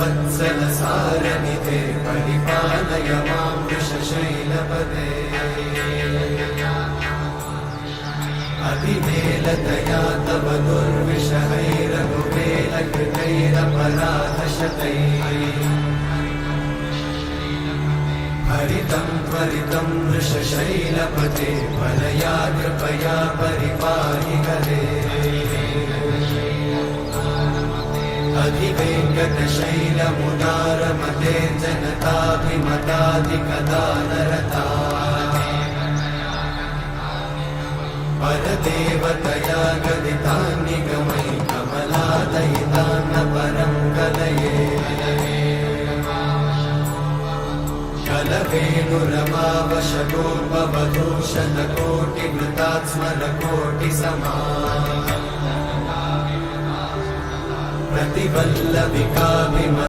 वत्सलसारनिधे परिपालय मां वृषशैलपदे अतिवेलतया तव दुर्विषहैरघुवेलकृतैरपराधशतैः हरितं त्वरितं वृषशैलपते वरया कृपया परिपाहि हरे अधिवेङ्कटशैलमुदारमते जनताभिमताधिकदानरता परदेवतया गदितान्निगमयि कमलादयितान्न परं कलये कलवेणुरमावशतोपवधूषणकोटिवृतात् स्मरकोटिसमा प्रतिवल्लविकाभिम